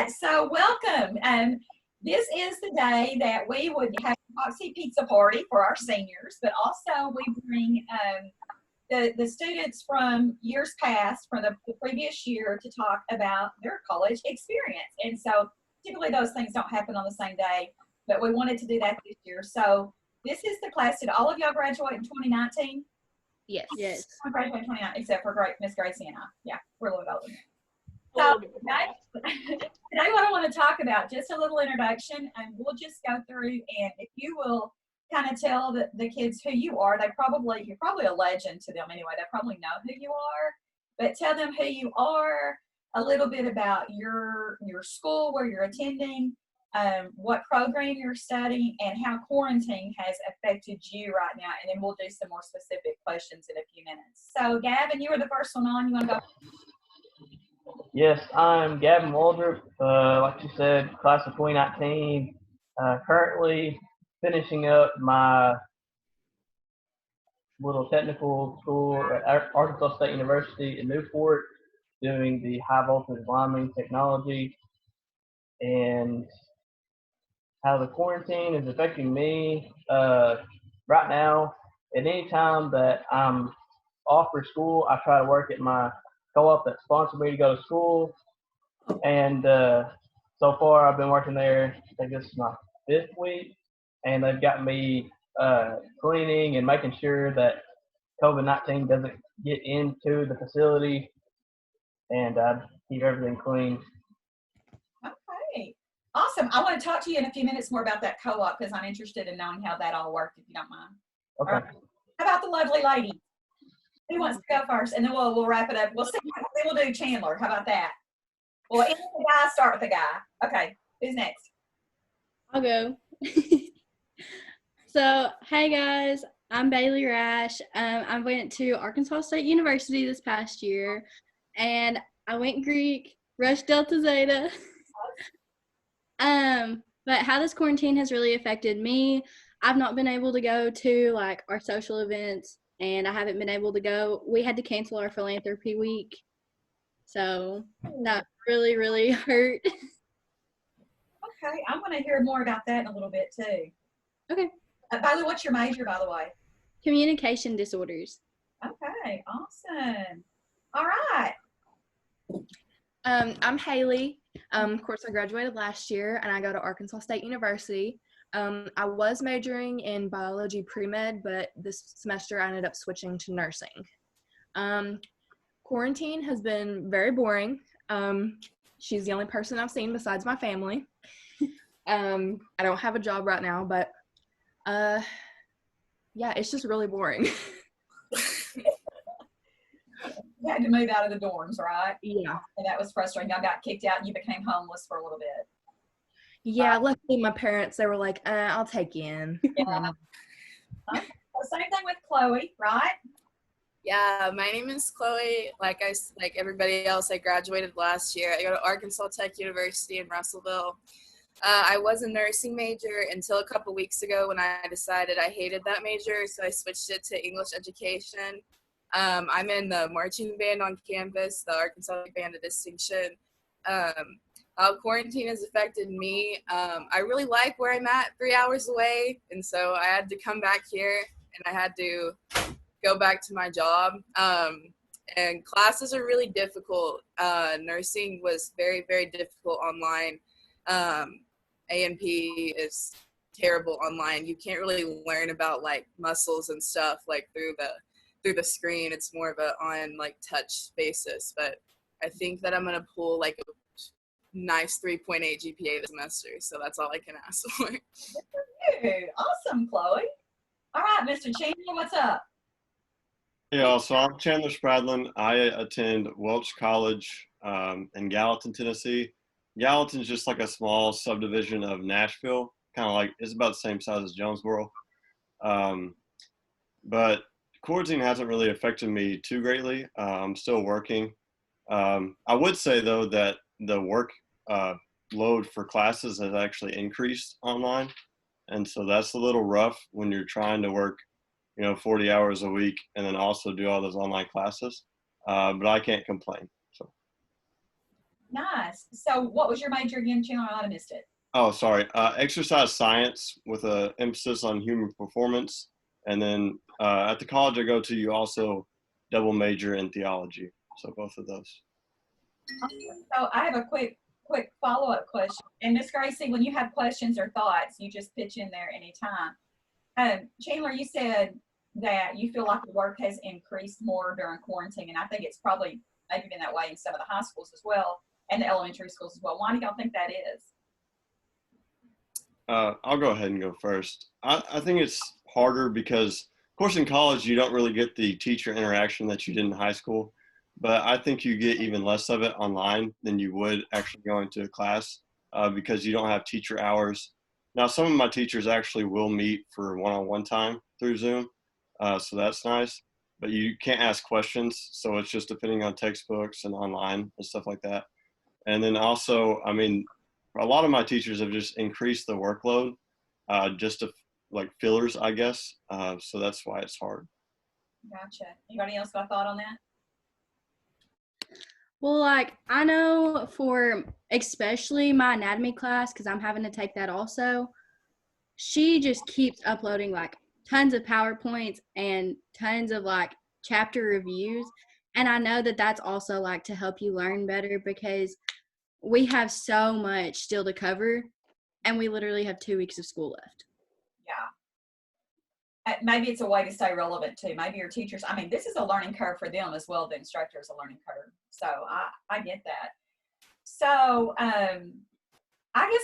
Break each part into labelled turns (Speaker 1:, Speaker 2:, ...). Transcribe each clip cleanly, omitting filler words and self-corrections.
Speaker 1: right, so welcome. This is the day that we would have a Foxy Pizza party for our seniors, but also we bring the students from years past, from the previous year, to talk about their college experience. And so typically those things don't happen on the same day, but we wanted to do that this year. So this is the class. Did all of y'all graduate in 2019?
Speaker 2: Yes.
Speaker 3: Yes.
Speaker 1: I graduated in 2019, except for Miss Gracie and I. Yeah, we're a little older. So today what I want to talk about, just a little introduction, and we'll just go through, and if you will kind of tell the kids who you are, you're probably a legend to them anyway. They probably know who you are, but tell them who you are, a little bit about your school, where you're attending, what program you're studying, and how quarantine has affected you right now. And then we'll do some more specific questions in a few minutes. So Gavin, you were the first one on. You want to go?
Speaker 4: Yes, I'm Gavin Waldrop, like you said, class of 2019, currently finishing up my little technical school at Arkansas State University in Newport, doing the high voltage line technology. And how the quarantine is affecting me right now, at any time that I'm off for school, I try to work at my co-op that sponsored me to go to school. And so far I've been working there, I think this is my 5th week, and they've got me cleaning and making sure that COVID-19 doesn't get into the facility, and I keep everything clean.
Speaker 1: Okay, awesome. I want to talk to you in a few minutes more about that co-op, because I'm interested in knowing how that all worked, if you don't mind.
Speaker 4: Okay.
Speaker 1: Right. How about the lovely lady? Who wants to go first? And then we'll wrap it up. We'll see. Then we'll do Chandler. How about that? Well, end with the guy, start with the guy. Okay, who's next?
Speaker 3: I'll go. So, hey guys, I'm Bailey Rash. I went to Arkansas State University this past year, and I went Greek, Rush Delta Zeta. But how this quarantine has really affected me, I've not been able to go to like our social events, and I haven't been able to go. We had to cancel our philanthropy week, so that really, really hurt.
Speaker 1: Okay, I'm going to hear more about that in a little bit too.
Speaker 3: Okay.
Speaker 1: By the way, what's your major, by the way?
Speaker 3: Communication disorders.
Speaker 1: Okay, awesome. All right.
Speaker 2: I'm Haley. Of course, I graduated last year, and I go to Arkansas State University. I was majoring in biology pre-med, but this semester I ended up switching to nursing. Quarantine has been very boring. She's the only person I've seen besides my family. I don't have a job right now, but yeah, it's just really boring.
Speaker 1: You had to move out of the dorms, right?
Speaker 2: Yeah.
Speaker 1: And that was frustrating. Y'all got kicked out and you became homeless for a little bit.
Speaker 2: Yeah, luckily my parents, they were like, I'll take you in.
Speaker 1: Yeah. Okay. Same thing with Chloe, right?
Speaker 5: Yeah, my name is Chloe. Like everybody else, I graduated last year. I go to Arkansas Tech University in Russellville. I was a nursing major until a couple weeks ago when I decided I hated that major, so I switched it to English education. I'm in the marching band on campus, the Arkansas Band of Distinction. How quarantine has affected me, I really like where I'm at 3 hours away, and so I had to come back here, and I had to go back to my job. And classes are really difficult. Nursing was very, very difficult online. A&P is terrible online. You can't really learn about like muscles and stuff like through the screen. It's more of a on like touch basis. But I think that I'm gonna pull like a nice 3.8 GPA this semester. So that's all I can ask for.
Speaker 1: Good for you. Awesome, Chloe. All right, Mr. Chandler, what's up?
Speaker 6: Yeah, so I'm Chandler Spradlin. I attend Welch College in Gallatin, Tennessee. Gallatin's just like a small subdivision of Nashville, kind of like, it's about the same size as Jonesboro. But quarantine hasn't really affected me too greatly. I'm still working. I would say though that the work load for classes has actually increased online. And so that's a little rough when you're trying to work 40 hours a week and then also do all those online classes. But I can't complain. So.
Speaker 1: Nice. So what was your major again, Chandler? I might have missed it.
Speaker 6: Oh, sorry. Exercise science with an emphasis on human performance. And then at the college I go to, you also double major in theology. So both of those.
Speaker 1: So I have a quick follow-up question. And Miss Gracie, when you have questions or thoughts, you just pitch in there anytime. Chandler, you said that you feel like the work has increased more during quarantine, and I think it's probably maybe been that way in some of the high schools as well, and the elementary schools as well. Why do y'all think that is?
Speaker 6: I'll go ahead and go first. I think it's harder because, of course, in college you don't really get the teacher interaction that you did in high school, but I think you get even less of it online than you would actually going to a class because you don't have teacher hours. Now, some of my teachers actually will meet for one-on-one time through Zoom, so that's nice, but you can't ask questions, so it's just depending on textbooks and online and stuff like that. And then also, I mean, a lot of my teachers have just increased the workload just to like fillers, I guess. So that's why it's hard.
Speaker 1: Gotcha. Anybody else got a thought on that?
Speaker 3: Well, like I know for especially my anatomy class, because I'm having to take that also, she just keeps uploading like tons of PowerPoints and tons of like chapter reviews. And I know that that's also like to help you learn better because we have so much still to cover and we literally have 2 weeks of school left.
Speaker 1: Yeah. Maybe it's a way to stay relevant too. Maybe your teachers, I mean, this is a learning curve for them as well. The instructor is a learning curve. So I get that. So I guess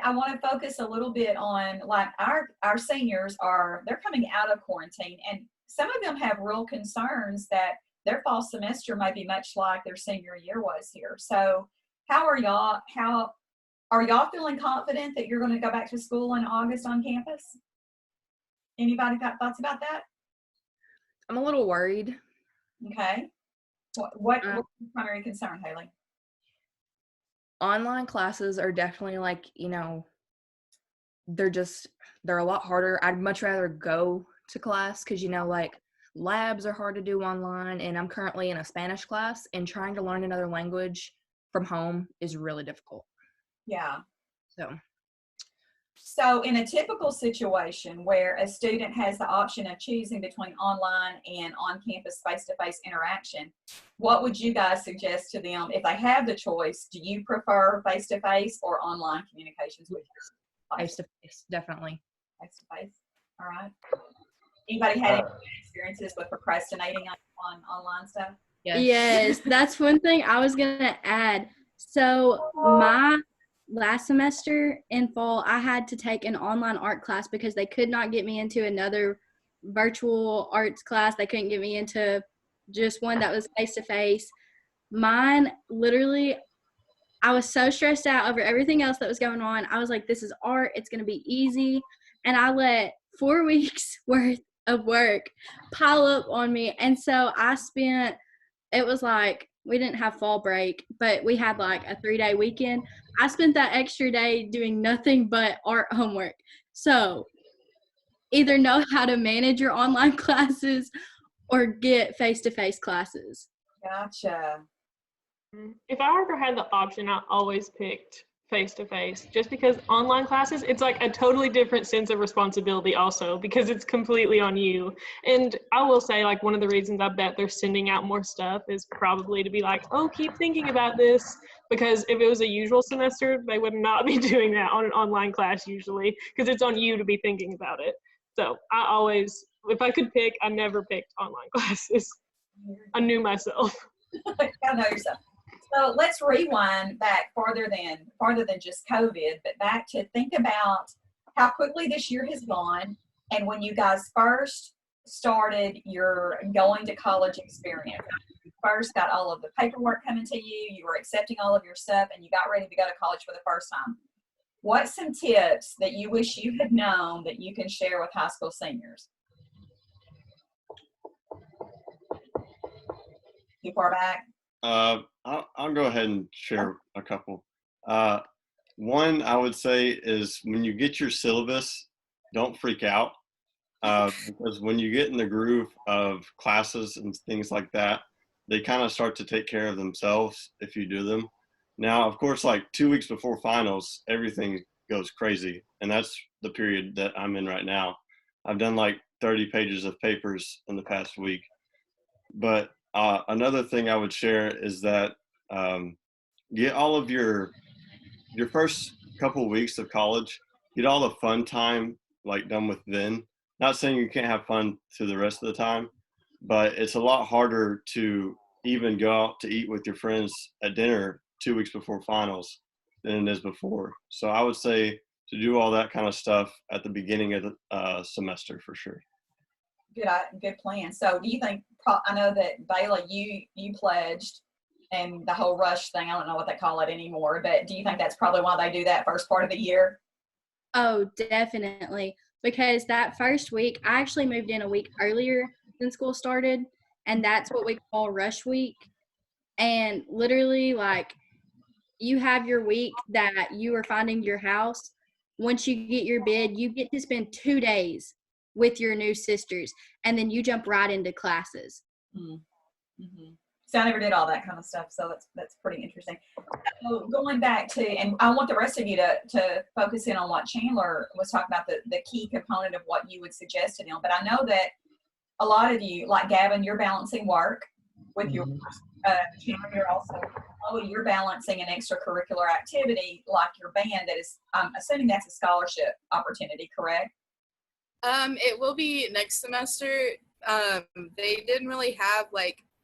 Speaker 1: I want to focus a little bit on like our seniors they're coming out of quarantine, and some of them have real concerns that their fall semester may be much like their senior year was here. So how are y'all feeling confident that you're going to go back to school in August on campus? Anybody got thoughts about that?
Speaker 2: I'm a little worried.
Speaker 1: Okay. What's your primary concern, Haley?
Speaker 2: Online classes are definitely like, they're a lot harder. I'd much rather go to class because, like labs are hard to do online, and I'm currently in a Spanish class, and trying to learn another language from home is really difficult.
Speaker 1: Yeah.
Speaker 2: So
Speaker 1: in a typical situation where a student has the option of choosing between online and on-campus face-to-face interaction, what would you guys suggest to them if they have the choice? Do you prefer face-to-face or online communications with your
Speaker 2: face-to-face, definitely.
Speaker 1: Face-to-face. All right. Anybody had any experiences with procrastinating on online stuff?
Speaker 3: Yes, that's one thing I was going to add. So my last semester in fall, I had to take an online art class because they could not get me into another virtual arts class. They couldn't get me into just one that was face-to-face. Mine, literally, I was so stressed out over everything else that was going on. I was like, this is art. It's going to be easy. And I let 4 weeks worth of work pile up on me. And so it was like, we didn't have fall break, but we had like a 3-day weekend. I spent that extra day doing nothing but art homework. So either know how to manage your online classes or get face-to-face classes.
Speaker 1: Gotcha.
Speaker 7: If I ever had the option, I always picked face-to-face just because online classes, it's like a totally different sense of responsibility also because it's completely on you. And I will say, like, one of the reasons I bet they're sending out more stuff is probably to be like, oh, keep thinking about this, because if it was a usual semester, they would not be doing that on an online class usually because it's on you to be thinking about it. So I always, if I could pick, I never picked online classes. I knew myself.
Speaker 1: Gotta know yourself. So let's rewind back farther than just COVID, but back to think about how quickly this year has gone and when you guys first started your going to college experience. You first got all of the paperwork coming to you, you were accepting all of your stuff, and you got ready to go to college for the first time. What's some tips that you wish you had known that you can share with high school seniors? Too far back?
Speaker 6: I'll go ahead and share a couple. One I would say is when you get your syllabus, don't freak out because when you get in the groove of classes and things like that, they kind of start to take care of themselves if you do them. Now, of course, like 2 weeks before finals, everything goes crazy. And that's the period that I'm in right now. I've done like 30 pages of papers in the past week. But another thing I would share is that get all of your first couple weeks of college, get all the fun time like done with then. Not saying you can't have fun through the rest of the time, but it's a lot harder to even go out to eat with your friends at dinner 2 weeks before finals than it is before. So I would say to do all that kind of stuff at the beginning of the semester for sure.
Speaker 1: Good plan. So do you think, I know that Bailey, you pledged and the whole rush thing, I don't know what they call it anymore, but do you think that's probably why they do that first part of the year?
Speaker 3: Oh, definitely. Because that first week, I actually moved in a week earlier than school started, and that's what we call rush week. And literally, like, you have your week that you are finding your house. Once you get your bid, you get to spend 2 days with your new sisters, and then you jump right into classes.
Speaker 1: Mm-hmm. So I never did all that kind of stuff, so that's pretty interesting. So going back to, and I want the rest of you to focus in on what Chandler was talking about, the key component of what you would suggest to them. But I know that a lot of you, like Gavin, you're balancing work with your Chandler, you're also, you're balancing an extracurricular activity like your band that is, I'm assuming that's a scholarship opportunity, correct?
Speaker 5: It will be next semester. They didn't really have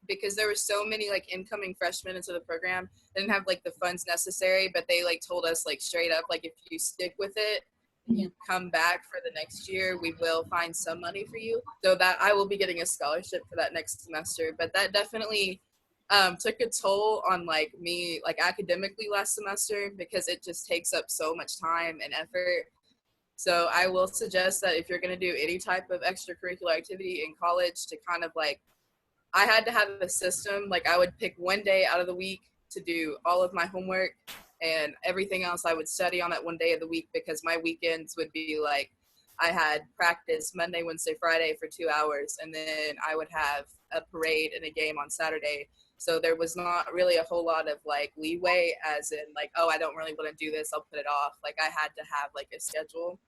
Speaker 5: because there were so many incoming freshmen into the program, they didn't have the funds necessary, but they told us straight up, if you stick with it, you come back for the next year, we will find some money for you. So that I will be getting a scholarship for that next semester. But that definitely took a toll on me academically last semester, because it just takes up so much time and effort. So I will suggest that if you're going to do any type of extracurricular activity in college, to kind of I had to have a system. I would pick one day out of the week to do all of my homework, and everything else I would study on that one day of the week, because my weekends would be I had practice Monday, Wednesday, Friday for 2 hours, and then I would have a parade and a game on Saturday. So there was not really a whole lot of leeway, as in oh, I don't really want to do this, I'll put it off. I had to have a schedule.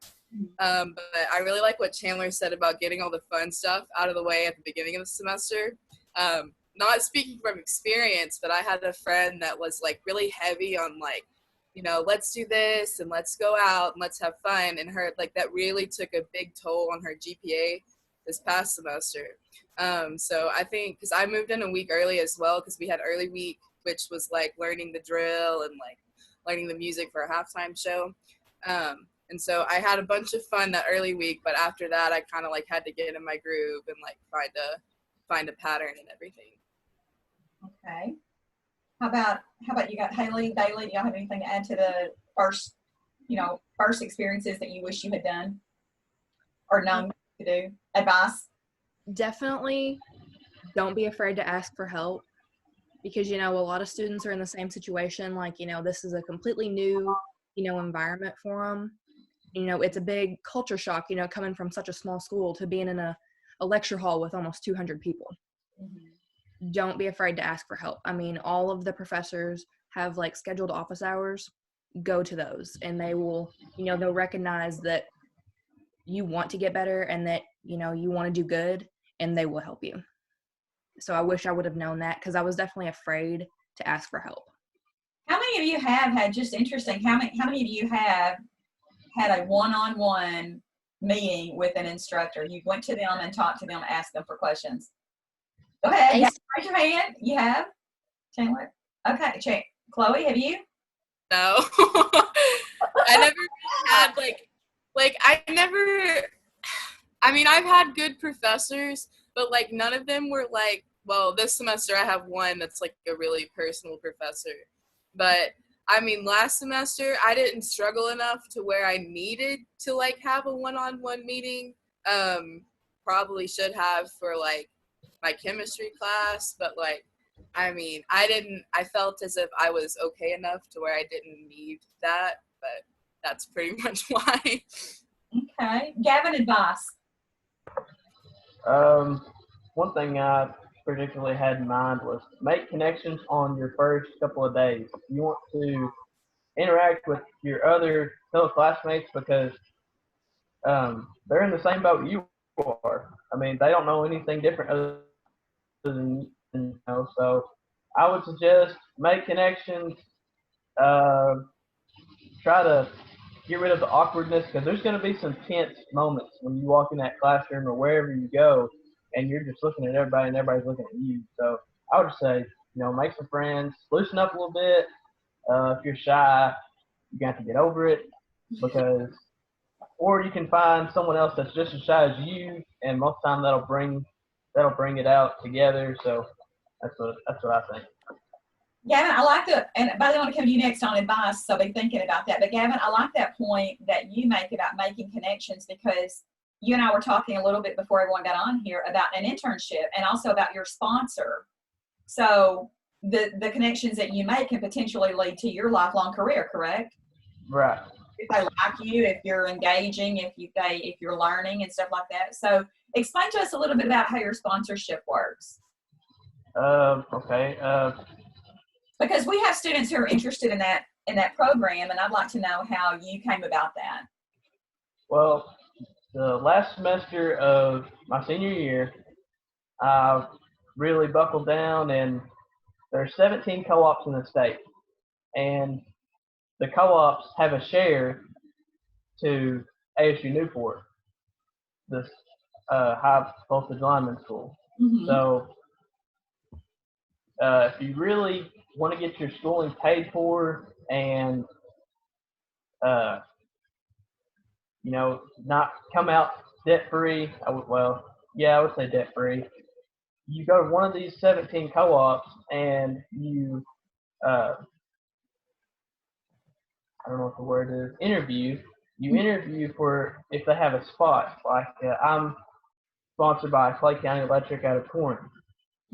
Speaker 5: But I really like what Chandler said about getting all the fun stuff out of the way at the beginning of the semester. Not speaking from experience, but I had a friend that was really heavy on let's do this and let's go out and let's have fun, and her that really took a big toll on her GPA this past semester. So I think, because I moved in a week early as well, because we had early week, which was learning the drill and learning the music for a halftime show. And so I had a bunch of fun that early week, but after that I kind of had to get in my groove and find a pattern and everything.
Speaker 1: Okay. How about you got Haley, Bailey? Do y'all have anything to add to the first experiences that you wish you had done or known to do? Advice?
Speaker 2: Definitely don't be afraid to ask for help, because a lot of students are in the same situation. This is a completely new environment for them. It's a big culture shock, coming from such a small school to being in a lecture hall with almost 200 people. Mm-hmm. Don't be afraid to ask for help. I mean, all of the professors have scheduled office hours. Go to those, and they will, they'll recognize that you want to get better and that, you want to do good, and they will help you. So I wish I would have known that, because I was definitely afraid to ask for help.
Speaker 1: How many of you have had, just interesting, how many of you have had a one-on-one meeting with an instructor? You went to them and talked to them, asked them for questions. Go ahead, raise your hand. You have? Chandler? Okay, Chloe, have you?
Speaker 5: No. I never had I've had good professors, but none of them were well, this semester I have one that's a really personal professor. But last semester I didn't struggle enough to where I needed to have a one-on-one meeting. Probably should have for my chemistry class, but I felt as if I was okay enough to where I didn't need that, but that's pretty much why.
Speaker 1: Okay. Gavin, advice?
Speaker 4: One thing I particularly had in mind was make connections on your first couple of days. You want to interact with your other fellow classmates because they're in the same boat you are. I mean, they don't know anything different other than you know. So I would suggest make connections. Try to get rid of the awkwardness because there's going to be some tense moments when you walk in that classroom or wherever you go, and you're just looking at everybody and everybody's looking at you. So I would say, make some friends, loosen up a little bit. If you're shy, you got to get over it because, or you can find someone else that's just as shy as you, and most of the time that'll bring it out together. So that's what I think.
Speaker 1: Gavin, I like and by the way, I want to come to you next on advice, so I'll be thinking about that. But Gavin, I like that point that you make about making connections because you and I were talking a little bit before everyone got on here about an internship and also about your sponsor. So the connections that you make can potentially lead to your lifelong career, correct?
Speaker 4: Right.
Speaker 1: If they like you, if you're engaging, if you're learning and stuff like that. So explain to us a little bit about how your sponsorship works.
Speaker 4: Okay.
Speaker 1: Because we have students who are interested in that program, and I'd like to know how you came about that.
Speaker 4: Well, the last semester of my senior year, I really buckled down, and there's 17 co-ops in the state, and the co-ops have a share to ASU Newport, this high voltage lineman school.
Speaker 1: Mm-hmm.
Speaker 4: So if you really want to get your schooling paid for and not come out debt free, I would say debt free. You go to one of these 17 co-ops and you I don't know what the word is, interview. You interview for if they have a spot. Like I'm sponsored by Clay County Electric out of Torrance.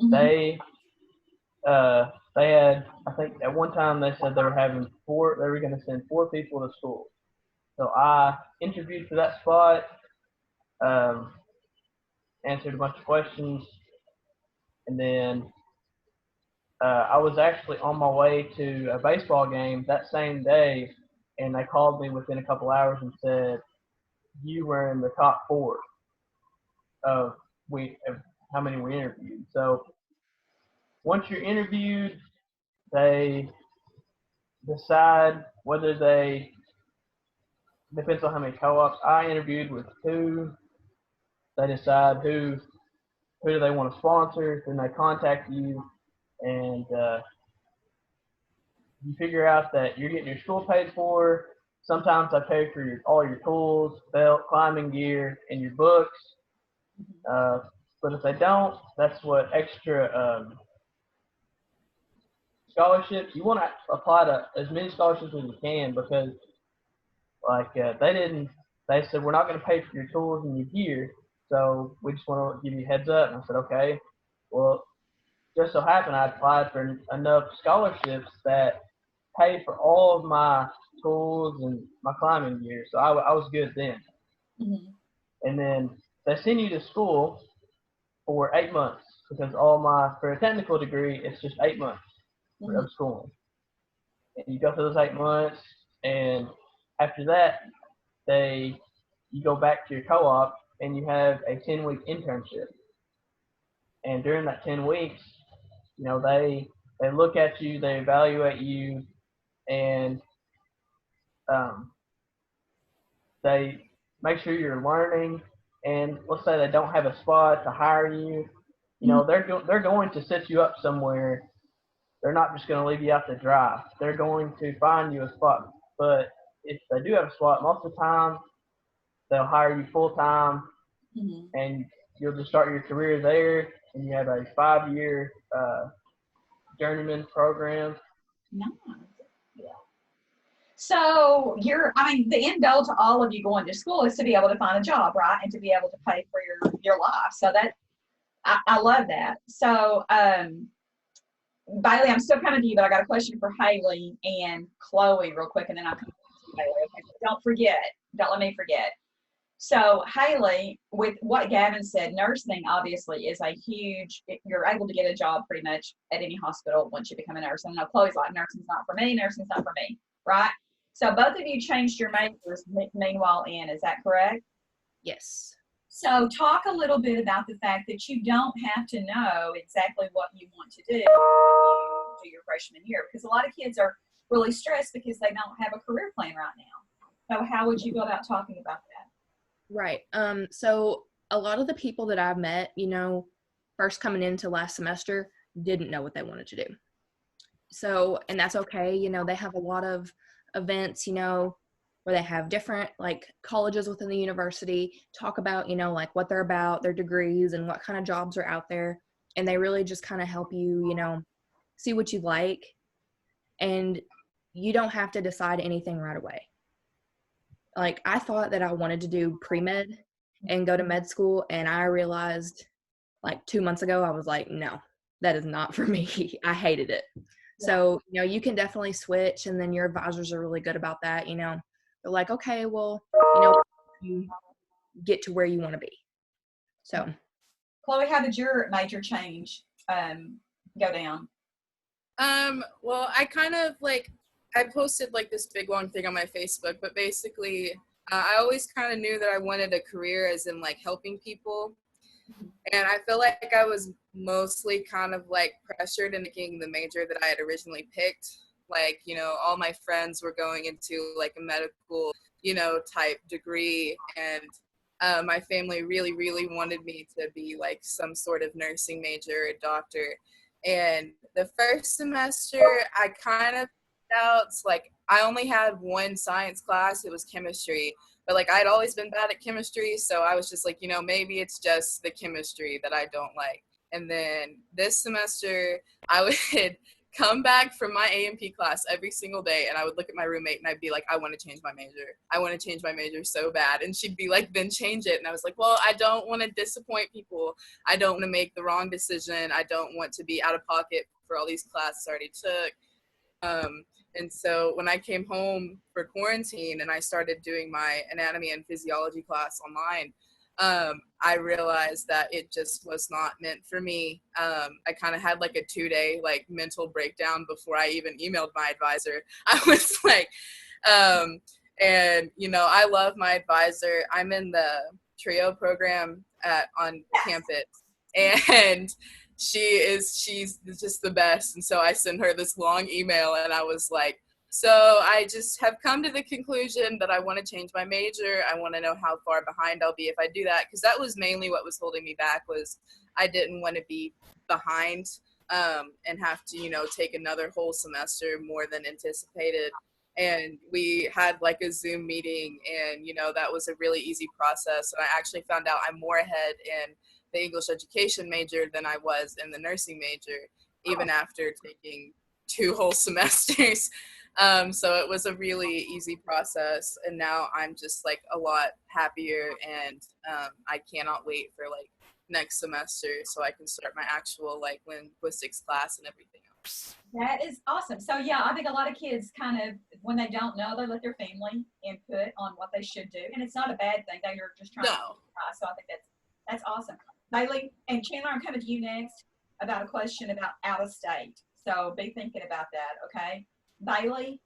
Speaker 1: Mm-hmm.
Speaker 4: They had, I think at one time they said they were going to send 4 people to school. So I interviewed for that spot, answered a bunch of questions, and then I was actually on my way to a baseball game that same day, and they called me within a couple hours and said, you were in the top 4 of how many we interviewed. So once you're interviewed, they decide whether depends on how many co-ops. I interviewed with 2. They decide who do they want to sponsor. Then they contact you, and you figure out that you're getting your school paid for. Sometimes I pay for all your tools, belt, climbing gear, and your books. But if they don't, that's what extra scholarships. You want to apply to as many scholarships as you can because, they said, we're not going to pay for your tools and your gear, so we just want to give you a heads up. And I said, okay. Well, just so happened I applied for enough scholarships that paid for all of my tools and my climbing gear, so I was good then.
Speaker 1: Mm-hmm.
Speaker 4: And then they send you to school for 8 months because for a technical degree, it's just 8 months of schooling. And you go through those 8 months, and after that, you go back to your co-op and you have a 10-week internship. And during that 10 weeks, they look at you, they evaluate you, and they make sure you're learning. And let's say they don't have a spot to hire you, they're going to set you up somewhere. They're not just going to leave you out to dry. They're going to find you a spot. But if they do have a spot, most of the time they'll hire you full time, and you'll just start your career there. And you have a 5-year journeyman program.
Speaker 1: Nice. Yeah. So the end goal to all of you going to school is to be able to find a job, right? And to be able to pay for your life. So I love that. So, Bailey, I'm still coming to you, but I got a question for Haley and Chloe real quick, and then I'll come to you, Bailey. Okay, so don't let me forget. So Haley, with what Gavin said, nursing obviously is a huge, you're able to get a job pretty much at any hospital once you become a nurse. And I know Chloe's like, nursing's not for me, nursing's not for me, right? So both of you changed your majors meanwhile in, is that correct?
Speaker 2: Yes.
Speaker 1: So talk a little bit about the fact that you don't have to know exactly what you want to do when you do your freshman year, because a lot of kids are really stressed because they don't have a career plan right now. So how would you go about talking about that?
Speaker 2: Right. So a lot of the people that I've met, first coming into last semester didn't know what they wanted to do. So, and that's okay. They have a lot of events, where they have different like colleges within the university talk about, like what they're about, their degrees and what kind of jobs are out there. And they really just kind of help you, see what you like. And you don't have to decide anything right away. Like I thought that I wanted to do pre-med and go to med school. And I realized like 2 months ago, I was like, no, that is not for me. I hated it. Yeah. So, you can definitely switch. And then your advisors are really good about that. They're like, okay, well, you get to where you want to be. So.
Speaker 1: Chloe, how did your major change go down?
Speaker 5: Well, I kind of I posted like this big long thing on my Facebook, but basically I always kind of knew that I wanted a career as in like helping people. And I feel like I was mostly kind of like pressured into taking the major that I had originally picked. Like, all my friends were going into like a medical, type degree. And my family really, really wanted me to be like some sort of nursing major, a doctor. And the first semester, I kind of out like I only had one science class. It was chemistry, but like I'd always been bad at chemistry, so I was just like, maybe it's just the chemistry that I don't like. And then this semester, I would come back from my A&P class every single day, and I would look at my roommate and I'd be like, I want to change my major. I want to change my major so bad. And she'd be like, then change it. And I was like, well, I don't want to disappoint people. I don't want to make the wrong decision. I don't want to be out of pocket for all these classes I already took. And so when I came home for quarantine and I started doing my anatomy and physiology class online, I realized that it just was not meant for me. I kind of had like a 2-day like mental breakdown before I even emailed my advisor. I was like, and I love my advisor. I'm in the TRIO program on campus, and she's just the best. And so I sent her this long email and I was like, so I just have come to the conclusion that I want to change my major. I want to know how far behind I'll be if I do that, because that was mainly what was holding me back. Was I didn't want to be behind and have to take another whole semester more than anticipated. And we had like a Zoom meeting, and that was a really easy process. And I actually found out I'm more ahead in the English education major than I was in the nursing major, even after taking 2 whole semesters. So it was a really easy process, and now I'm just like a lot happier, and I cannot wait for like next semester so I can start my actual like linguistics class and everything else.
Speaker 1: That is awesome. So yeah, I think a lot of kids kind of, when they don't know, they let their family input on what they should do, and it's not a bad thing. They are just trying to try. So I think that's awesome. Bailey and Chandler, I'm coming to you next about a question about out of state. So be thinking about that, okay? Bailey,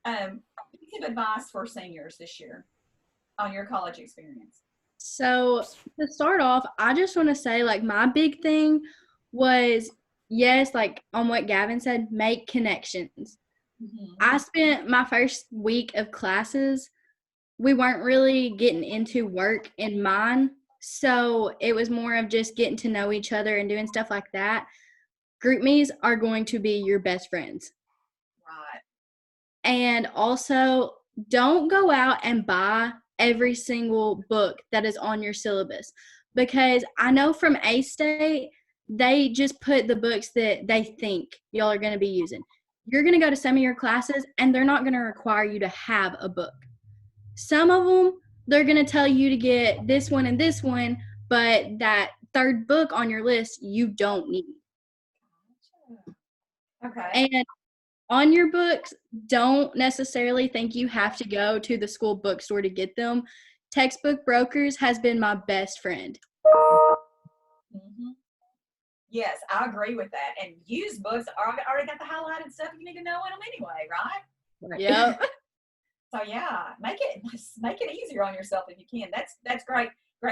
Speaker 1: piece of advice for seniors this year on your college experience.
Speaker 3: So to start off, I just want to say like my big thing was, yes, like on what Gavin said, make connections. Mm-hmm. I spent my first week of classes, we weren't really getting into work in mine. So it was more of just getting to know each other and doing stuff like that. GroupMe's are going to be your best friends.
Speaker 1: Right.
Speaker 3: And also, don't go out and buy every single book that is on your syllabus, because I know from A-State, they just put the books that they think y'all are going to be using. You're going to go to some of your classes, and they're not going to require you to have a book. Some of them, they're going to tell you to get this one and this one, but that third book on your list, you don't need.
Speaker 1: Okay.
Speaker 3: And on your books, don't necessarily think you have to go to the school bookstore to get them. Textbook Brokers has been my best friend.
Speaker 1: Mhm. Yes, I agree with that. And used books already got the highlighted stuff you need to know in them anyway, right?
Speaker 2: Right.
Speaker 3: Yep.
Speaker 1: So yeah, make it easier on yourself if you can. That's great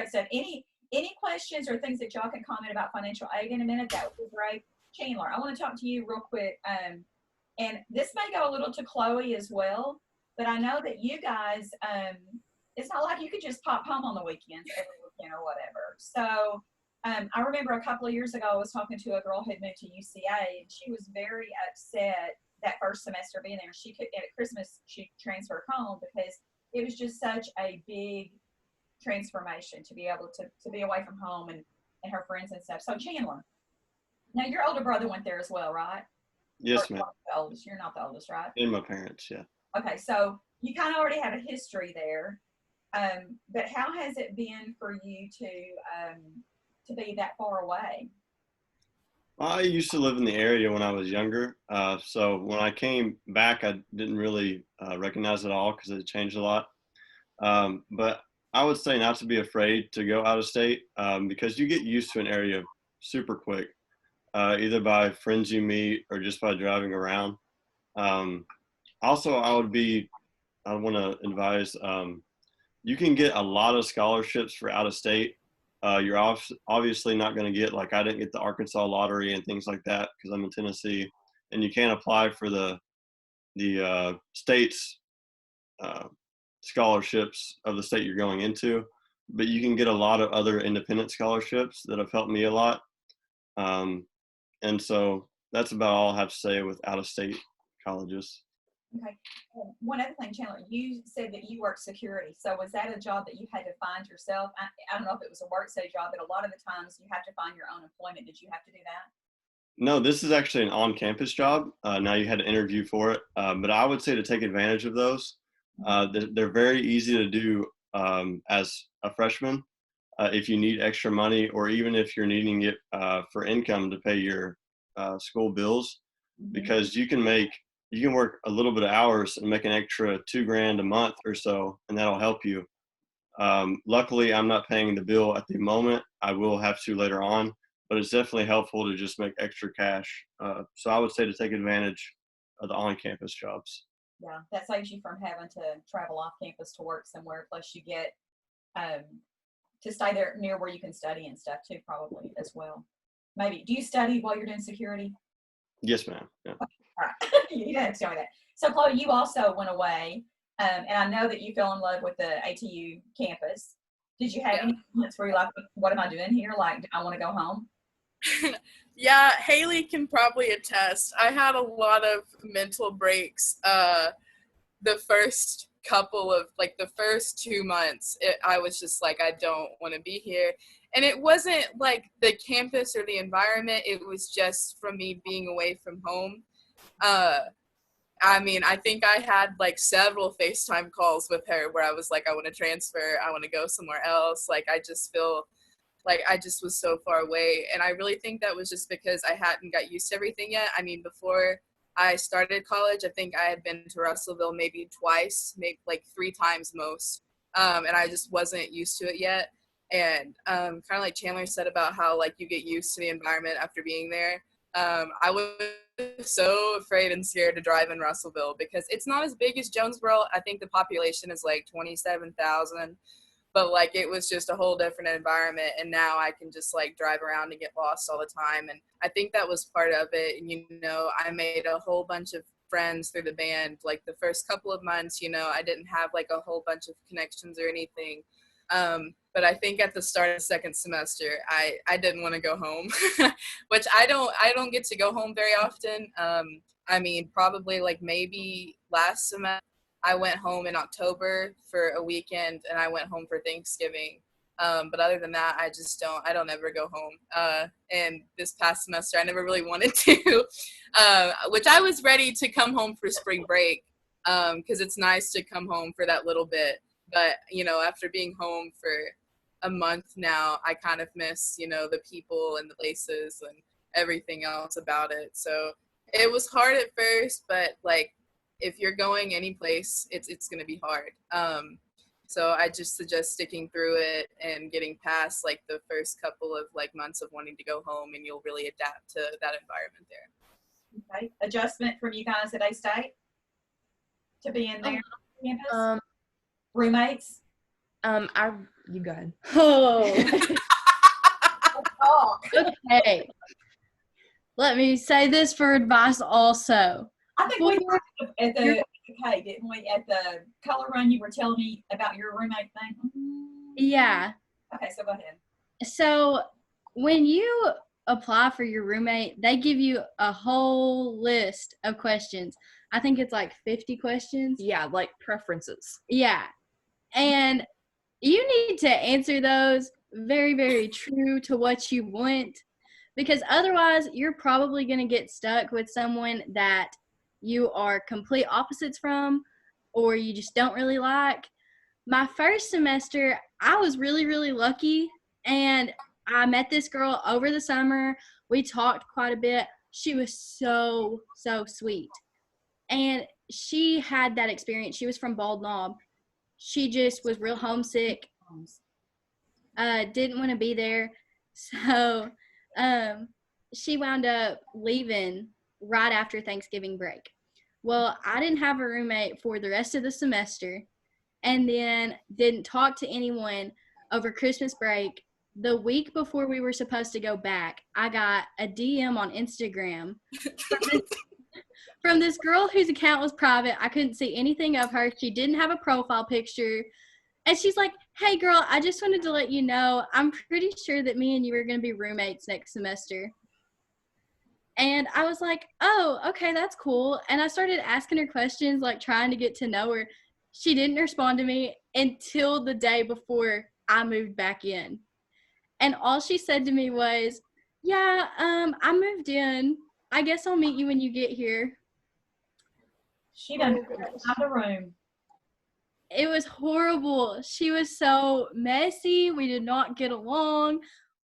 Speaker 1: stuff. Any questions or things that y'all can comment about financial aid in a minute? That would be great. Chandler, I want to talk to you real quick. And this may go a little to Chloe as well, but I know that you guys, it's not like you could just pop home on the weekends every weekend or whatever. So I remember a couple of years ago, I was talking to a girl who had moved to UCA, and she was very upset that first semester being there. She could, at Christmas, she transferred home because it was just such a big transformation to be able to be away from home and her friends and stuff. So Chandler, now your older brother went there as well, right?
Speaker 6: Yes,
Speaker 1: Or
Speaker 6: ma'am.
Speaker 1: the oldest. You're not the oldest, right?
Speaker 6: And my parents, yeah.
Speaker 1: Okay, so you kind of already have a history there. But how has it been for you to be that far away?
Speaker 6: I used to live in the area when I was younger. So when I came back, I didn't really recognize it all because it changed a lot. But I would say not to be afraid to go out of state because you get used to an area super quick, either by friends you meet or just by driving around. Also, I want to advise, you can get a lot of scholarships for out of state. You're obviously not going to get, like I didn't get the Arkansas lottery and things like that because I'm in Tennessee, and you can't apply for the state's scholarships of the state you're going into, but you can get a lot of other independent scholarships that have helped me a lot. And so that's about all I have to say with out of state colleges.
Speaker 1: Okay. One other thing, Chandler, you said that you worked security. So was that a job that you had to find yourself? I don't know if it was a work study job, but a lot of the times you have to find your own employment. Did you have to do that?
Speaker 6: No, this is actually an on-campus job. Now you had to interview for it, but I would say to take advantage of those. They're very easy to do as a freshman if you need extra money, or even if you're needing it for income to pay your school bills, because you can work a little bit of hours and make an extra $2,000 a month or so, and that'll help you. Luckily, I'm not paying the bill at the moment. I will have to later on, but it's definitely helpful to just make extra cash. So I would say to take advantage of the on-campus jobs.
Speaker 1: Yeah, that saves you from having to travel off campus to work somewhere. Plus, you get to stay there near where you can study and stuff too, probably as well. Maybe. Do you study while you're doing security?
Speaker 6: Yes, ma'am. Yeah.
Speaker 1: All right. You didn't have to tell me that. So, Chloe, you also went away, and I know that you fell in love with the ATU campus. Did you have any moments where you're like, what am I doing here? Like, I want to go home?
Speaker 5: Yeah, Haley can probably attest. I had a lot of mental breaks. The first the first 2 months, I was just like, I don't want to be here. And it wasn't like the campus or the environment. It was just from me being away from home. I mean, I think I had like several FaceTime calls with her where I was like, I want to transfer. I want to go somewhere else. Like, I just feel like I just was so far away. And I really think that was just because I hadn't got used to everything yet. I mean, before I started college, I think I had been to Russellville maybe twice, maybe like 3 times most. And I just wasn't used to it yet. And kind of like Chandler said about how like you get used to the environment after being there. I was so afraid and scared to drive in Russellville because it's not as big as Jonesboro. I think the population is like 27,000. But like it was just a whole different environment, and now I can just like drive around and get lost all the time. And I think that was part of it. And I made a whole bunch of friends through the band. Like the first couple of months, I didn't have like a whole bunch of connections or anything. But I think at the start of the second semester, I didn't want to go home, which I don't get to go home very often. I mean, probably like maybe last semester. I went home in October for a weekend, and I went home for Thanksgiving. But other than that, I don't ever go home. And this past semester, I never really wanted to, which I was ready to come home for spring break, because it's nice to come home for that little bit. But, after being home for a month now, I kind of miss, the people and the places and everything else about it. So it was hard at first, but like, if you're going any place, it's going to be hard. So I just suggest sticking through it and getting past like the first couple of like months of wanting to go home, and you'll really adapt to that environment there.
Speaker 1: Okay. Adjustment from you guys at A-State to be in their campus? Roommates?
Speaker 2: You go ahead.
Speaker 3: Oh,
Speaker 1: Oh,
Speaker 3: okay. Let me say this for advice also.
Speaker 1: I think we were at the okay, didn't we? At the color run, you were telling me about your roommate thing.
Speaker 3: Yeah.
Speaker 1: Okay, so go ahead.
Speaker 3: So when you apply for your roommate, they give you a whole list of questions. I think it's like 50 questions.
Speaker 2: Yeah, like preferences.
Speaker 3: Yeah. And you need to answer those very, very true to what you want, because otherwise you're probably going to get stuck with someone that you are complete opposites from or you just don't really like. My first semester, I was really, really lucky, and I met this girl over the summer. We talked quite a bit. She was so, so sweet. And she had that experience. She was from Bald Knob. She just was real homesick, didn't want to be there. So she wound up leaving right after Thanksgiving break. Well, I didn't have a roommate for the rest of the semester, and then didn't talk to anyone over Christmas break. The week before we were supposed to go back, I got a DM on Instagram from this girl whose account was private. I couldn't see anything of her. She didn't have a profile picture. And she's like, "Hey girl, I just wanted to let you know, I'm pretty sure that me and you are going to be roommates next semester." And I was like, "Oh, okay, that's cool." And I started asking her questions, like trying to get to know her. She didn't respond to me until the day before I moved back in. And all she said to me was, "Yeah, I moved in. I guess I'll meet you when you get here."
Speaker 1: She done out the room.
Speaker 3: It was horrible. She was so messy. We did not get along.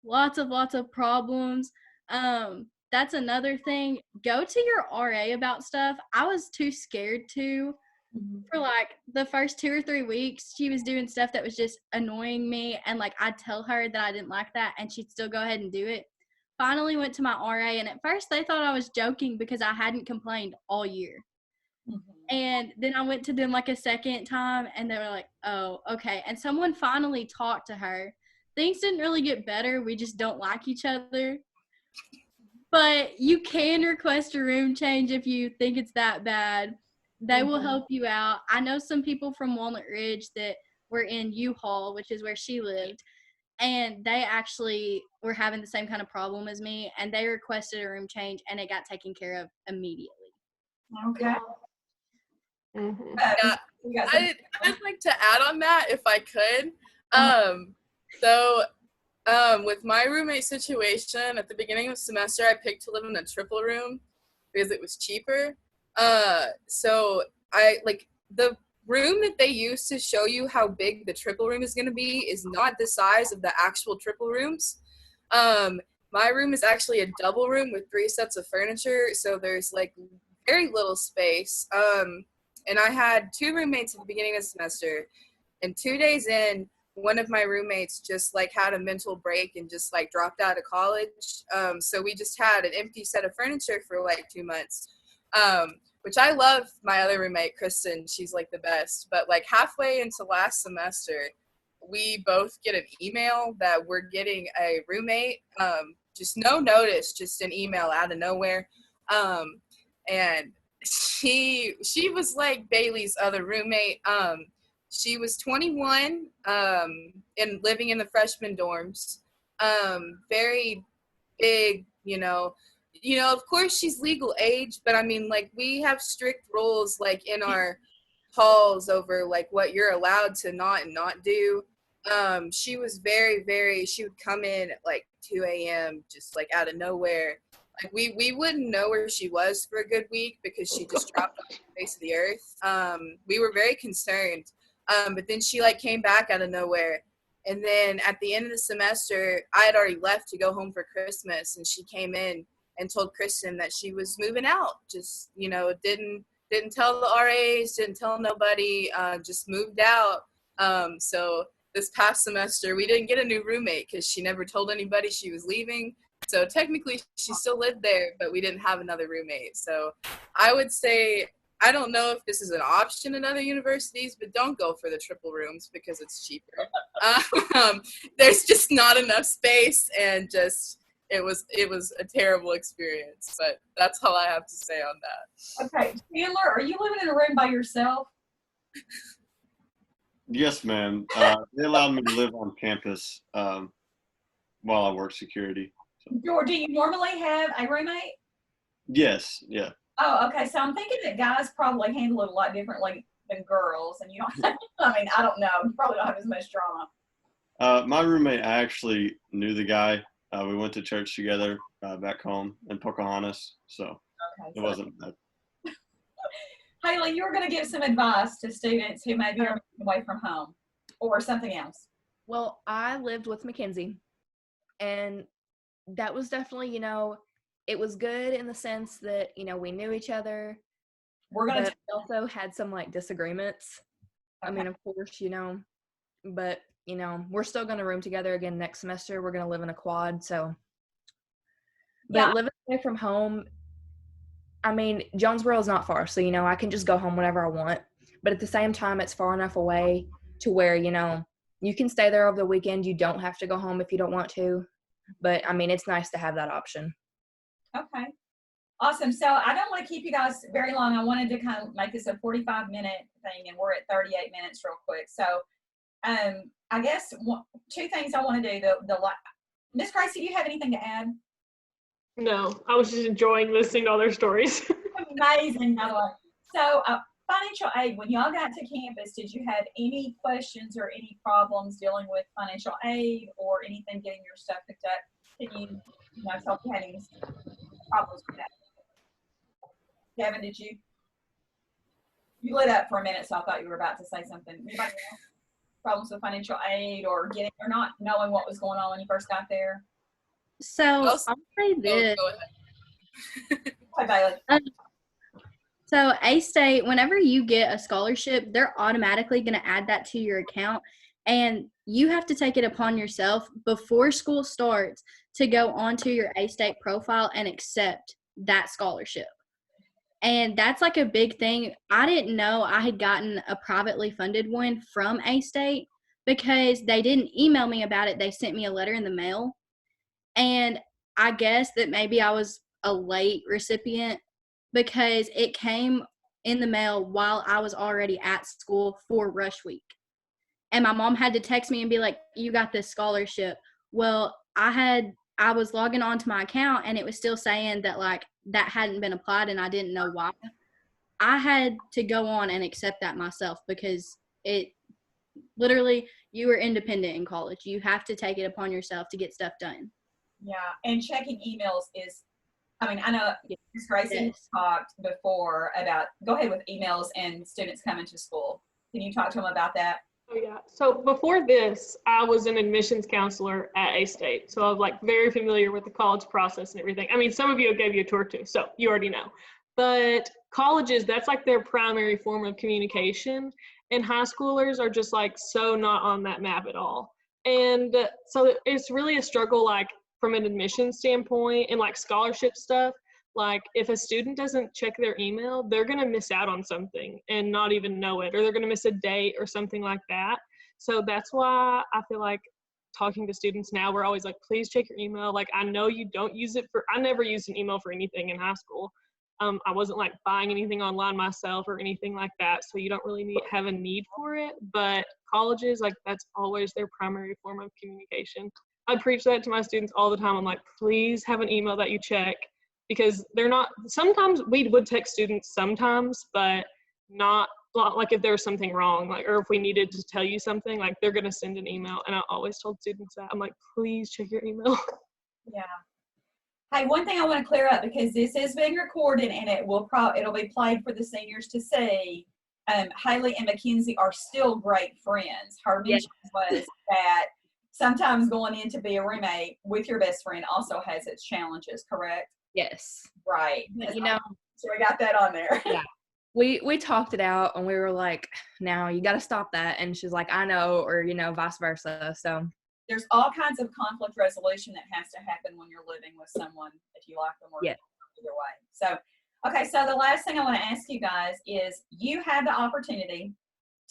Speaker 3: Lots of problems. That's another thing. Go to your RA about stuff. I was too scared to. For like the first 2 or 3 weeks, she was doing stuff that was just annoying me, and like I'd tell her that I didn't like that and she'd still go ahead and do it. Finally went to my RA, and at first they thought I was joking because I hadn't complained all year. And then I went to them like a second time, and they were like, "Oh, okay." And someone finally talked to her. Things didn't really get better. We just don't like each other. But you can request a room change if you think it's that bad. They will help you out. I know some people from Walnut Ridge that were in U-Haul, which is where she lived, and they actually were having the same kind of problem as me, and they requested a room change, and it got taken care of immediately.
Speaker 1: Okay.
Speaker 7: Mhm.
Speaker 5: Yeah,
Speaker 1: You got some-
Speaker 5: I'd like to add on that if I could. With my roommate situation, at the beginning of the semester, I picked to live in a triple room because it was cheaper. So I like the room that they use to show you how big the triple room is going to be is not the size of the actual triple rooms. My room is actually a double room with 3 sets of furniture, so there's like very little space. And I had 2 roommates at the beginning of the semester, and 2 days in, one of my roommates just like had a mental break and just like dropped out of college. So we just had an empty set of furniture for like 2 months, which I love my other roommate, Kristen. She's like the best. But like halfway into last semester, we both get an email that we're getting a roommate. Just no notice, just an email out of nowhere. And she was like Bailey's other roommate. She was 21 and living in the freshman dorms. Very big, of course she's legal age, but I mean, like, we have strict rules like in our halls over like what you're allowed to not and not do. She was she would come in at like 2 a.m. just like out of nowhere. Like we wouldn't know where she was for a good week because she just dropped off the face of the earth. We were very concerned. But then she like came back out of nowhere. And then at the end of the semester, I had already left to go home for Christmas, and she came in and told Kristen that she was moving out. Just, didn't tell the RAs, didn't tell nobody, just moved out. So this past semester, we didn't get a new roommate because she never told anybody she was leaving. So technically, she still lived there, but we didn't have another roommate. So I would say, I don't know if this is an option in other universities, but don't go for the triple rooms because it's cheaper. There's just not enough space, and just it was a terrible experience. But that's all I have to say on that.
Speaker 1: Okay, Chandler, are you living in a room by yourself?
Speaker 6: Yes, ma'am. They allowed me to live on campus while I work security. So.
Speaker 1: Or do you normally have a roommate?
Speaker 6: Yes, yeah.
Speaker 1: Oh, okay. So I'm thinking that guys probably handle it a lot differently than girls, and you don't. I mean, I don't know. You probably don't have as much drama.
Speaker 6: My roommate, I actually knew the guy. We went to church together back home in Pocahontas, so
Speaker 1: Okay.
Speaker 6: it wasn't bad.
Speaker 1: Haley, you were going to give some advice to students who may be away from home, or something else.
Speaker 2: Well, I lived with Mackenzie, and that was definitely, it was good in the sense that, we knew each other.
Speaker 1: We're going to
Speaker 2: we also had some disagreements.
Speaker 1: Okay.
Speaker 2: I mean, of course, but we're still going to room together again next semester. We're going to live in a quad, so. But
Speaker 1: Yeah.
Speaker 2: living away from home, I mean, Jonesboro is not far, so I can just go home whenever I want. But at the same time, it's far enough away to where you can stay there over the weekend. You don't have to go home if you don't want to. But I mean, it's nice to have that option.
Speaker 1: Okay. Awesome. So I don't want to keep you guys very long. I wanted to kind of make this a 45-minute thing, and we're at 38 minutes real quick. So I guess two things I want to do. Miss Gracie, do you have anything to add?
Speaker 7: No, I was just enjoying listening to all their stories.
Speaker 1: Amazing, by the way. So financial aid, when y'all got to campus, did you have any questions or any problems dealing with financial aid or anything getting your stuff picked up? Can you tell if you had any problems with that? Kevin, did you? You lit up for a minute, so I thought you were about to say something. Anybody else? Problems with financial aid or not knowing what was going on when you first got there?
Speaker 3: So I'll say this.
Speaker 5: Go ahead.
Speaker 1: Hi, Bailey.
Speaker 3: So A-State, whenever you get a scholarship, they're automatically going to add that to your account, and you have to take it upon yourself before school starts to go onto your A-State profile and accept that scholarship. And that's like a big thing. I didn't know I had gotten a privately funded one from A-State because they didn't email me about it. They sent me a letter in the mail. And I guess that maybe I was a late recipient because it came in the mail while I was already at school for rush week. And my mom had to text me and be like, you got this scholarship. Well, I was logging on to my account and it was still saying that that hadn't been applied and I didn't know why. I had to go on and accept that myself because it literally, you are independent in college. You have to take it upon yourself to get stuff done.
Speaker 1: Yeah, and checking emails is, I know Ms. Gracie talked before about, go ahead with emails and students coming to school. Can you talk to them about that?
Speaker 7: Oh yeah. So before this, I was an admissions counselor at A-State. So I was very familiar with the college process and everything. I mean, some of you gave you a tour too, so you already know. But colleges, that's their primary form of communication. And high schoolers are just so not on that map at all. And so it's really a struggle from an admission standpoint and scholarship stuff. If a student doesn't check their email, they're going to miss out on something and not even know it, or they're going to miss a date or something like that. So that's why I feel talking to students now, we're always please check your email. I know you don't use it I never used an email for anything in high school. I wasn't buying anything online myself or anything like that. So you don't really have a need for it, but colleges, that's always their primary form of communication. I preach that to my students all the time. I'm please have an email that you check, because they're not, sometimes we would text students sometimes, but not if there was something wrong, or if we needed to tell you something, they're going to send an email. And I always told students that. I'm please check your email.
Speaker 1: Yeah. Hey, one thing I want to clear up, because this is being recorded and it'll be played for the seniors to see. Haley and Mackenzie are still great friends. Her mention was that sometimes going in to be a roommate with your best friend also has its challenges, correct?
Speaker 2: Yes.
Speaker 1: Right.
Speaker 2: But,
Speaker 1: so we got that on there.
Speaker 2: Yeah. we talked it out and we were like, now you got to stop that. And she's like, I know, or, vice versa. So
Speaker 1: There's all kinds of conflict resolution that has to happen when you're living with someone, if you like them or
Speaker 2: Yeah.
Speaker 1: either way. So, okay, so the last thing I want to ask you guys is you have the opportunity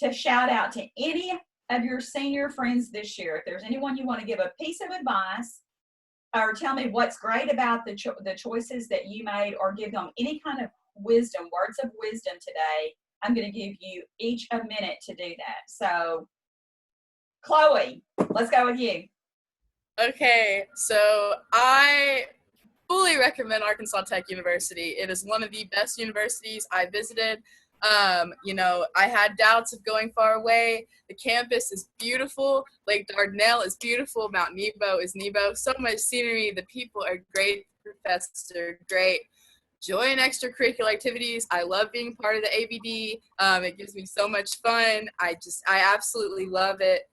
Speaker 1: to shout out to any of your senior friends this year. If there's anyone you want to give a piece of advice or tell me what's great about the choices that you made, or give them any kind of wisdom, words of wisdom today, I'm going to give you each a minute to do that. So, Chloe, let's go with you.
Speaker 5: Okay, so I fully recommend Arkansas Tech University. It is one of the best universities I visited. I had doubts of going far away. The campus is beautiful. Lake Dardanelle is beautiful. Mount Nebo is Nebo. So much scenery. The people are great. Professors are great. Join extracurricular activities. I love being part of the ABD. It gives me so much fun. I absolutely love it.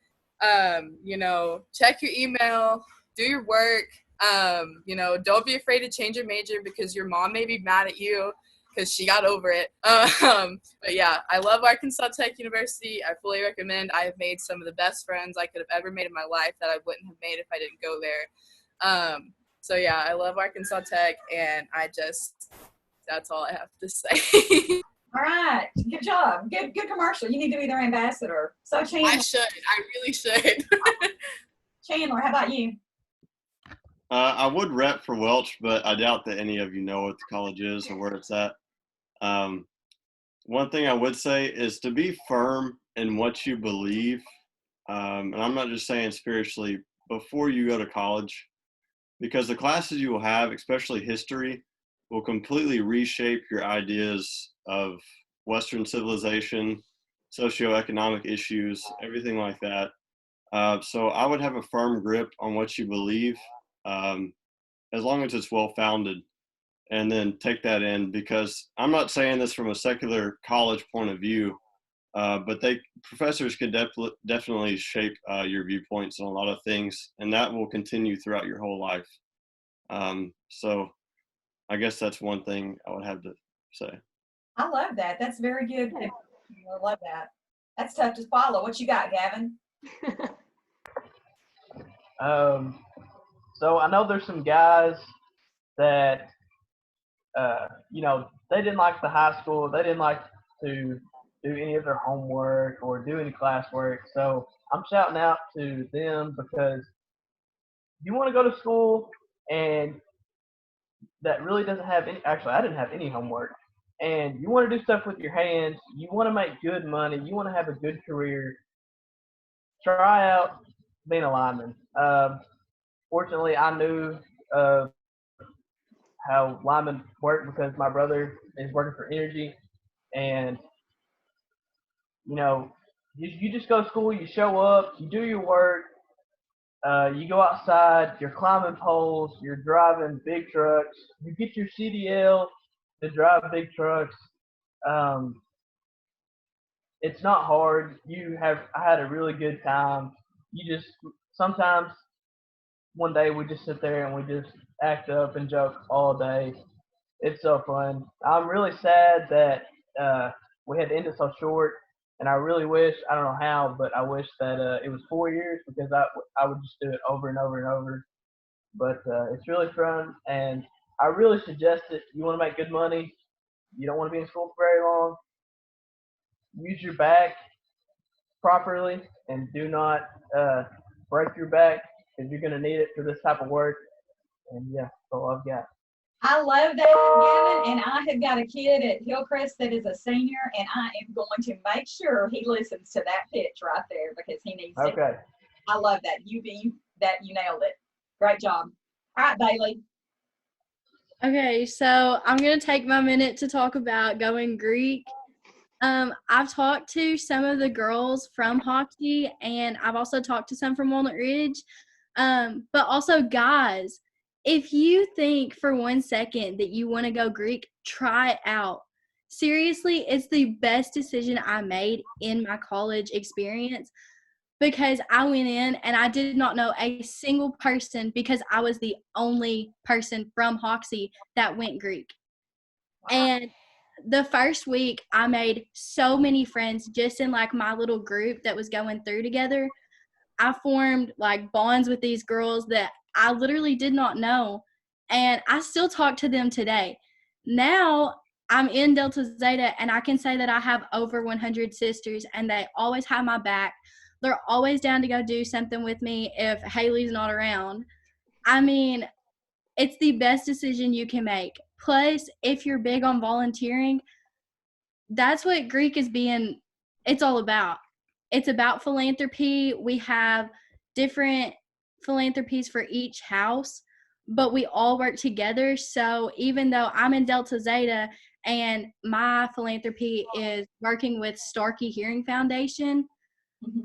Speaker 5: Check your email, do your work. Don't be afraid to change your major because your mom may be mad at you because she got over it. But yeah, I love Arkansas Tech University. I fully recommend. I have made some of the best friends I could have ever made in my life that I wouldn't have made if I didn't go there. So yeah, I love Arkansas Tech, and that's all I have to say.
Speaker 1: All right, good job. Good commercial. You need to be their ambassador. So Chandler,
Speaker 5: I really should.
Speaker 1: Chandler, how about you?
Speaker 6: I would rep for Welch, but I doubt that any of you know what the college is or where it's at. One thing I would say is to be firm in what you believe. And I'm not just saying spiritually, before you go to college, because the classes you will have, especially history, will completely reshape your ideas of Western civilization, socioeconomic issues, everything like that. So I would have a firm grip on what you believe, as long as it's well-founded, and then take that in, because I'm not saying this from a secular college point of view, but professors could definitely shape your viewpoints on a lot of things, and that will continue throughout your whole life. So I guess that's one thing I would have to say.
Speaker 1: I love that. That's very good. I love that. That's tough to follow. What you got, Gavin?
Speaker 4: So I know there's some guys that, they didn't like the high school. They didn't like to do any of their homework or do any classwork. So I'm shouting out to them, because you want to go to school and that really doesn't have any, actually I didn't have any homework, and you want to do stuff with your hands, you want to make good money, you want to have a good career, try out being a lineman. Fortunately, I knew how linemen work because my brother is working for Energy, and you just go to school, you show up, you do your work, you go outside, you're climbing poles, you're driving big trucks, you get your CDL to drive big trucks. It's not hard. I had a really good time. Sometimes one day we just sit there and we just act up and joke all day. It's so fun. I'm really sad that we had to end it so short, and I really wish, I don't know how, but I wish that it was 4 years, because I would just do it over and over and over. But it's really fun, and I really suggest it. You want to make good money, you don't want to be in school for very long, use your back properly, and do not break your back, because you're going to need it for this type of work. And yeah, that's all I've got.
Speaker 1: I love that, Gavin, and I have got a kid at Hillcrest that is a senior, and I am going to make sure he listens to that pitch right there, because he needs it.
Speaker 4: Okay.
Speaker 1: I love that. You nailed it. Great job. All right, Bailey.
Speaker 3: Okay, so I'm going to take my minute to talk about going Greek. I've talked to some of the girls from hockey, and I've also talked to some from Walnut Ridge. But also, guys, if you think for 1 second that you want to go Greek, try it out. Seriously, it's the best decision I made in my college experience, because I went in and I did not know a single person, because I was the only person from Hoxie that went Greek. And the first week I made so many friends just in like my little group that was going through together. I formed like bonds with these girls that I literally did not know, and I still talk to them today. Now I'm in Delta Zeta, and I can say that I have over 100 sisters, and they always have my back. They're always down to go do something with me if Haley's not around. I mean, it's the best decision you can make. Plus, if you're big on volunteering, that's what Greek is being, it's all about. It's about philanthropy. We have different philanthropies for each house, but we all work together. So even though I'm in Delta Zeta and my philanthropy is working with Starkey Hearing Foundation,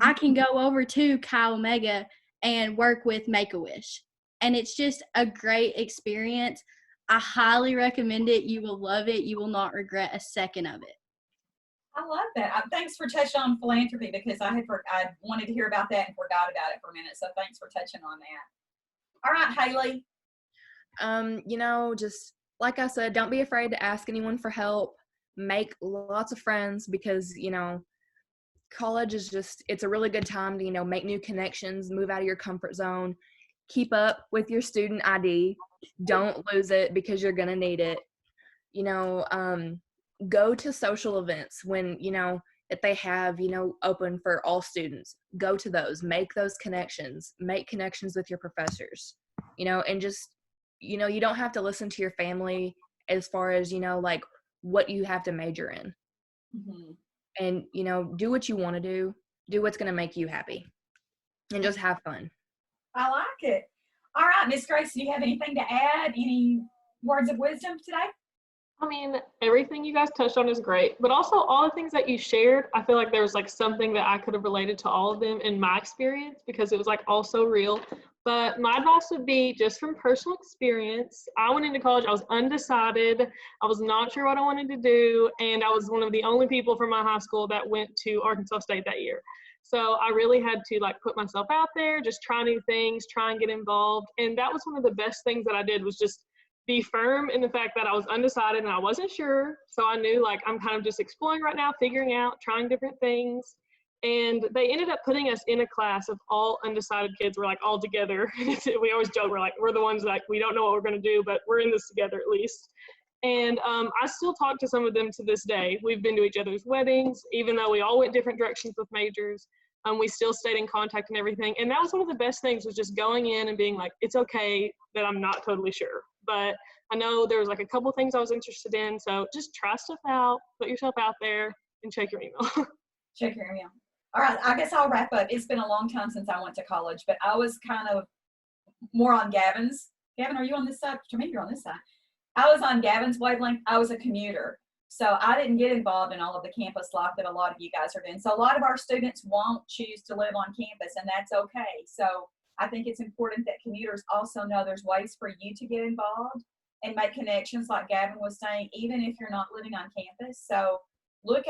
Speaker 3: I can go over to Chi Omega and work with Make-A-Wish. And it's just a great experience. I highly recommend it. You will love it. You will not regret a second of it.
Speaker 1: I love that. Thanks for touching on philanthropy, because I wanted to hear about that and forgot about it for a minute. So thanks for touching on that. All right, Haley.
Speaker 2: Just like I said, don't be afraid to ask anyone for help. Make lots of friends, because, college is it's a really good time to, make new connections, move out of your comfort zone, keep up with your student ID. Don't lose it, because you're going to need it. Go to social events when, that they have, open for all students. Go to those, make those connections, make connections with your professors, and just, you don't have to listen to your family as far as, like what you have to major in.
Speaker 1: Mm-hmm.
Speaker 2: And, do what you want to do what's going to make you happy, and just have fun.
Speaker 1: I like it. All right, Miss Grace, do you have anything to add? Any words of wisdom today?
Speaker 7: I mean, everything you guys touched on is great, but also all the things that you shared, I feel like there was like something that I could have related to all of them in my experience, because it was like all so real. But my advice would be, just from personal experience, I went into college, I was undecided, I was not sure what I wanted to do, and I was one of the only people from my high school that went to Arkansas State that year. So I really had to like put myself out there, just try new things, try and get involved. And that was one of the best things that I did, was just be firm in the fact that I was undecided and I wasn't sure. So I knew like I'm kind of just exploring right now, figuring out, trying different things. And they ended up putting us in a class of all undecided kids. We're like all together. We always joke, we're the ones that we don't know what we're going to do, but we're in this together at least. And I still talk to some of them to this day. We've been to each other's weddings, even though we all went different directions with majors. We still stayed in contact and everything. And that was one of the best things, was just going in and being like, it's okay that I'm not totally sure, but I know there was like a couple things I was interested in. So just try stuff out, put yourself out there, and check your email.
Speaker 1: Check your email. All right, I guess I'll wrap up. It's been a long time since I went to college, but I was kind of more on Gavin's. Gavin, are you on this side? Jermaine, you're on this side. I was on Gavin's wavelength. I was a commuter. So I didn't get involved in all of the campus life that a lot of you guys are doing. So a lot of our students won't choose to live on campus, and that's okay. So I think it's important that commuters also know there's ways for you to get involved and make connections, like Gavin was saying, even if you're not living on campus. So look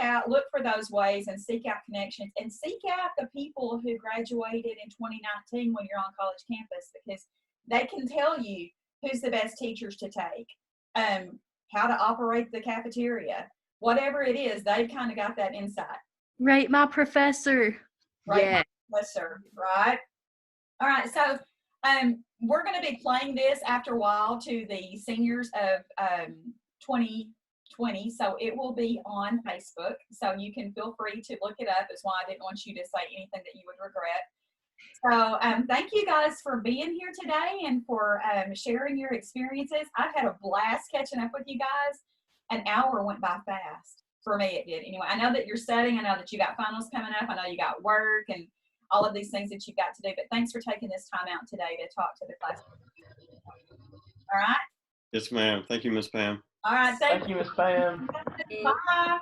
Speaker 1: for those ways and seek out connections, and seek out the people who graduated in 2019 when you're on college campus, because they can tell you who's the best teachers to take, how to operate the cafeteria, whatever it is, they've kind of got that insight.
Speaker 3: Rate my professor.
Speaker 1: Right,
Speaker 2: Yeah.
Speaker 1: professor, right? All right, so we're going to be playing this after a while to the seniors of 2020, so it will be on Facebook, so you can feel free to look it up. That's why I didn't want you to say anything that you would regret. So thank you guys for being here today and for sharing your experiences. I've had a blast catching up with you guys. An hour went by fast. For me, it did. Anyway, I know that you're studying. I know that you got finals coming up. I know you got work and all of these things that you've got to do. But thanks for taking this time out today to talk to the class. All right?
Speaker 6: Yes, ma'am. Thank you, Miss Pam.
Speaker 1: All right.
Speaker 4: Thank you, Miss Pam.
Speaker 1: Bye.